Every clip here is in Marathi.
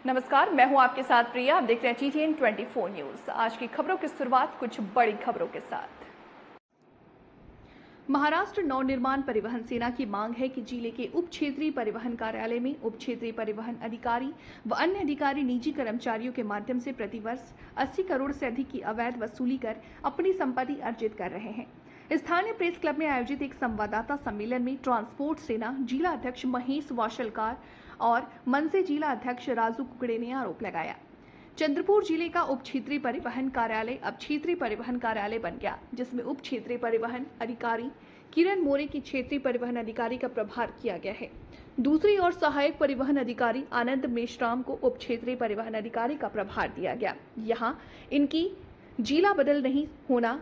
नमस्कार, मैं हूं आपके साथ प्रिया। आप देख रहे हैं TTN 24 न्यूज। आज की खबरों की शुरुआत कुछ बड़ी खबरों के साथ। महाराष्ट्र नवनिर्माण परिवहन सेना की मांग है कि जिले के उप क्षेत्रीय परिवहन कार्यालय में उप क्षेत्रीय परिवहन अधिकारी व अन्य अधिकारी निजी कर्मचारियों के माध्यम से प्रतिवर्ष 80 करोड़ से अधिक की अवैध वसूली कर अपनी संपत्ति अर्जित कर रहे हैं। स्थानीय प्रेस क्लब में आयोजित एक संवाददाता सम्मेलन में ट्रांसपोर्ट सेना जिला अध्यक्ष महेश वाशलकार और मनसे जिला अध्यक्ष राजू कुकड़े ने आरोप लगाया। चंद्रपुर जिले का उप क्षेत्रीय परिवहन कार्यालय अब क्षेत्रीय परिवहन कार्यालय बन गया, जिसमें उप क्षेत्रीय परिवहन अधिकारी किरण मोरे की क्षेत्रीय परिवहन अधिकारी का प्रभार किया गया है। दूसरी ओर सहायक परिवहन अधिकारी आनंद मेश्राम को उप क्षेत्रीय परिवहन अधिकारी का प्रभार दिया गया। यहाँ इनकी जिला बदल नहीं होना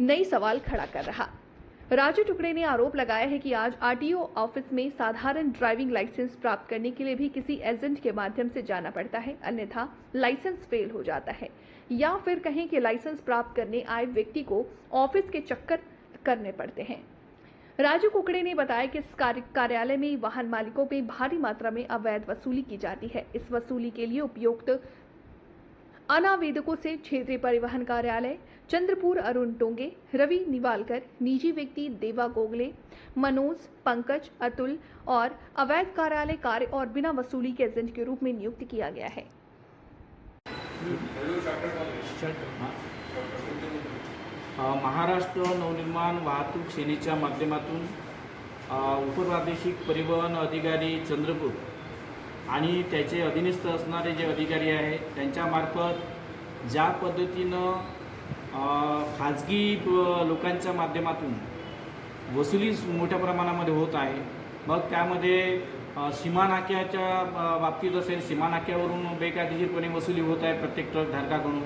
नई सवाल खड़ा कर रहा। राजू टुकड़े ने आरोप लगाया है कि आज आरटीओ ऑफिस में साधारण ड्राइविंग लाइसेंस प्राप्त करने के लिए भी किसी एजेंट के माध्यम से जाना पड़ता है, अन्यथा लाइसेंस फेल हो जाता है, या फिर कहें कि लाइसेंस प्राप्त करने आए व्यक्ति को ऑफिस के चक्कर करने पड़ते हैं। राजू कुकड़े ने बताया कि इस कार्यालय में वाहन मालिकों पे भारी मात्रा में अवैध वसूली की जाती है। इस वसूली के लिए उपयुक्त अनावेदकों से क्षेत्रीय परिवहन कार्यालय चंद्रपुर अरुण टोंगे, रवि निवालकर, निजी व्यक्ति देवा गोगले, मनोज, पंकज, अतुल और अवैध कार्यालय कार्य और बिना वसूली के एजेंट के रूप में नियुक्त किया गया है। महाराष्ट्र नवनिर्माण वाहतूक सेनेच्या माध्यमातून उपप्रादेशिक परिवहन अधिकारी चंद्रपूर आणि त्याचे अधीनस्थ असणारे जे अधिकारी आहेत त्यांच्यामार्फत ज्या पद्धतीनं खाजगी लोकांच्या माध्यमातून वसुली मोठ्या प्रमाणामध्ये होत आहे, मग त्यामध्ये सीमानाक्याच्या बाबतीत असेल, सीमानाक्यावरून बेकायदेशीरपणे वसुली होत आहे प्रत्येक ट्रक धारकाकडून।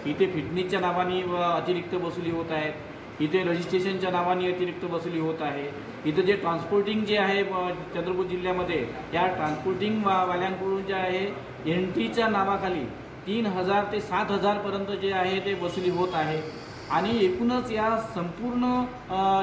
इथे फिटनेसच्या नावाने अतिरिक्त वसुली होत आहे, इथे रजिस्ट्रेशनच्या नावाने अतिरिक्त वसुली होत आहे। इथं जे ट्रान्सपोर्टिंग जे आहे चंद्रपूर जिल्ह्यामध्ये या ट्रान्सपोर्टिंग वाल्यांकडून जे आहे एंट्रीच्या नावाखाली 3000 ते 7000 पर्यंत जे आहे ते वसुली होत आहे। आणि एकूणच या संपूर्ण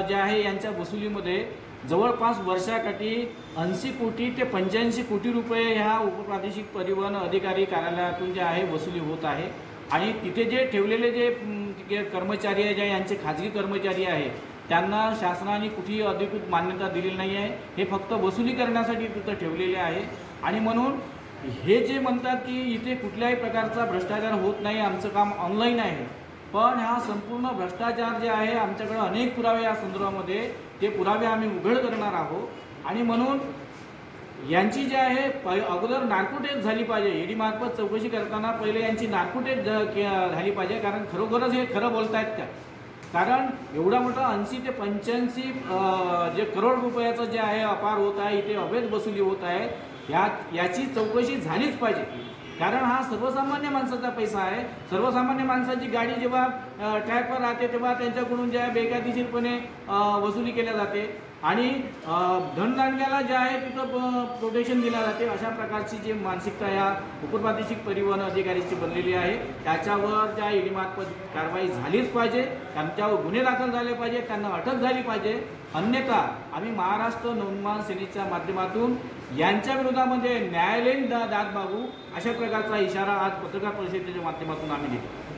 जे आहे यांच्या वसुलीमध्ये जवळपास वर्षाकाठी 80 कोटी ते 85 कोटी रुपये ह्या उपप्रादेशिक परिवहन अधिकारी कार्यालयातून जे आहे वसुली होत आहे। आणि तिथे जे ठेवलेले जे कर्मचारी आहे, जे यांचे खाजगी कर्मचारी आहे, त्यांना शासनाने कुठेही अधिकृत मान्यता दिलेली नाही आहे। हे फक्त वसुली करण्यासाठी तिथं ठेवलेले आहे। आणि म्हणून हे जे म्हणतात की इथे कुठल्याही प्रकारचा भ्रष्टाचार होत नाही, आमचं काम ऑनलाईन आहे, पण हा संपूर्ण भ्रष्टाचार जे आहे आमच्याकडे अनेक पुरावे या संदर्भामध्ये ते पुरावे आम्ही उघड करणार आहोत। आणि म्हणून यांची जे आहे अगोदर नार्को टेस्ट झाली पाहिजे। ईडी मार्फत चौकशी करताना पहिले यांची नार्को टेस्ट झाली पाहिजे, कारण खरोखरच हे खरं बोलतायत का? कारण एवढा मोठा 80 ते 85 जे करोड रुपयाचं जे आहे अपार होत आहे, इथे अवैध वसुली होत आहे, याची चौकशी झालीच पाहिजे। कारण हा सर्वसामान्य माणसाचा पैसा आहे। सर्वसामान्य माणसाची गाडी जेव्हा ट्रॅकवर राहते तेव्हा त्यांच्याकडून जे आहे बेकायदेशीरपणे वसुली केल्या जाते आणि धनदांडग्याला जे आहे तिथं प्रोटेक्शन दिलं जाते। अशा प्रकारची जी मानसिकता या उपप्रादेशिक परिवहन अधिकाऱ्याची बनलेली आहे, त्याच्यावर ज्या ईडी मार्फत कारवाई झालीच पाहिजे, त्यांच्यावर गुन्हे दाखल झाले पाहिजे, त्यांना अटक झाली पाहिजे। अन्यथा आम्ही महाराष्ट्र नवनिर्माण सेनेच्या माध्यमातून यांच्या विरोधामध्ये न्यायालयीन दाद मागू, अशा प्रकारचा इशारा आज पत्रकार परिषदेच्या माध्यमातून आम्ही देतो।